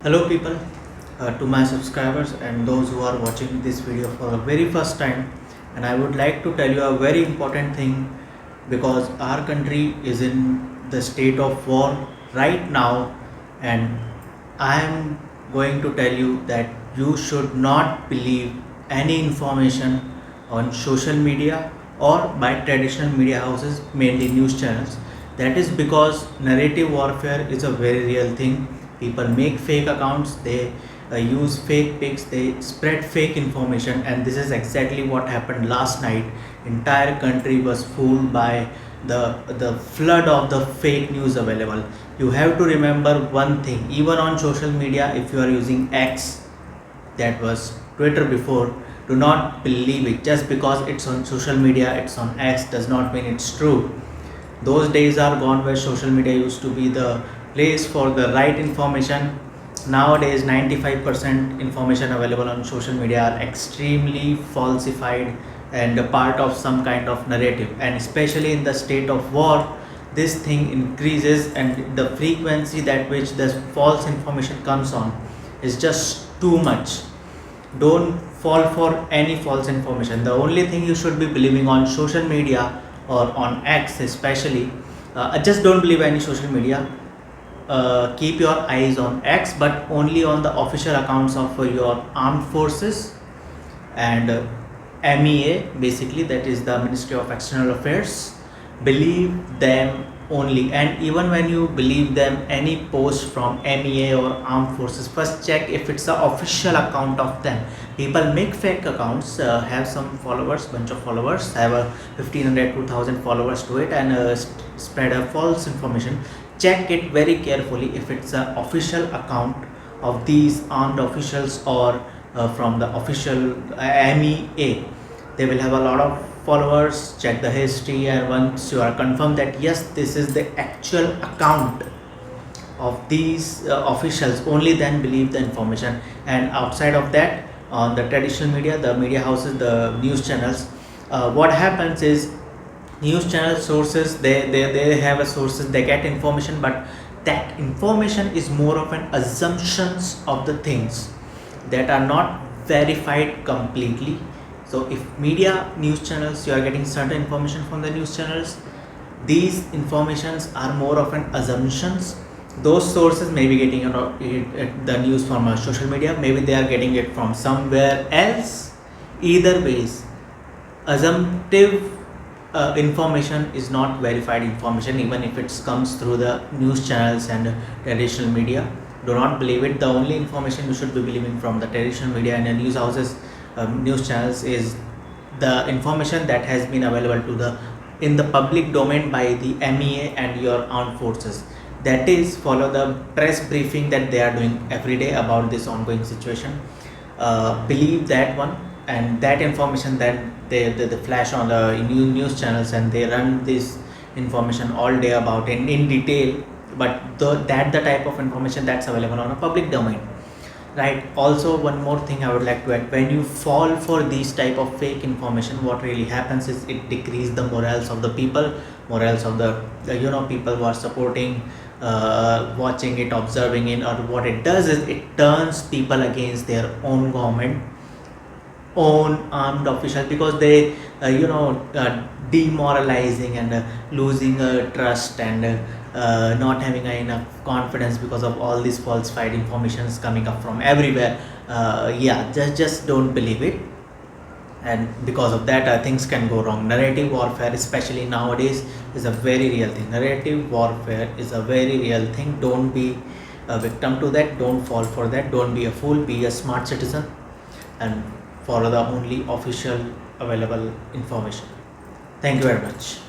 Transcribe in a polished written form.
Hello people, to my subscribers and those who are watching this video for the very first time, and I would like to tell you a very important thing because our country is in the state of war right now, and I am going to tell you that you should not believe any information on social media or by traditional media houses, mainly news channels. That is because narrative warfare is a very real thing. People make fake accounts, they use fake pics, they spread fake information, and this is exactly what happened last night. Entire country was fooled by the flood of the fake news available. You have to remember one thing, even on social media, if you are using X, that was Twitter before, do not believe it. Just because it's on social media, it's on X, does not mean it's true. Those days are gone where social media used to be the place for the right information. Nowadays 95% information available on social media are extremely falsified and a part of some kind of narrative, and especially in the state of war this thing increases, and the frequency that which this false information comes on is just too much. Don't fall for any false information. The only thing you should be believing on social media or on X especially, just don't believe any social media. Keep your eyes on X, but only on the official accounts of your armed forces and MEA, basically that is the Ministry of External Affairs. Believe them only, and even when you believe them, any post from MEA or armed forces, first check if it's the official account of them. People make fake accounts, have some followers, bunch of followers, have a 1500 2000 followers to it, and spread a false information. Check it very carefully if it's an official account of these armed officials or from the official MEA. They will have a lot of followers. Check the history, and once you are confirmed that yes, this is the actual account of these officials, only then believe the information. And outside of that, on the traditional media, the media houses, the news channels, what happens is news channel sources, they have a sources, they get information, but that information is more of an assumptions of the things that are not verified completely. So if media news channels, you are getting certain information from the news channels, these informations are more of an assumptions. Those sources may be getting the news from social media, maybe they are getting it from somewhere else. Either ways, assumptive information is not verified information, even if it comes through the news channels and traditional media. Do not believe it. The only information you should be believing from the traditional media and the news houses, news channels, is the information that has been available to the in the public domain by the MEA and your armed forces. That is, follow the press briefing that they are doing every day about this ongoing situation. Believe that one, and that information that they flash on the news channels, and they run this information all day about in detail, but that the type of information that's available on a public domain, right? Also, one more thing I would like to add, when you fall for these type of fake information, what really happens is it decreases the morals of the people, morals of the people who are supporting, watching it, observing it. Or what it does is it turns people against their own government, own armed officials, because they demoralizing and losing trust and not having enough confidence because of all these falsified informations coming up from everywhere. Yeah, just don't believe it, and because of that things can go wrong. Narrative warfare, especially nowadays, is a very real thing. Narrative warfare is a very real thing. Don't be a victim to that, don't fall for that, don't be a fool, be a smart citizen and follow the only official available information. Thank you very much.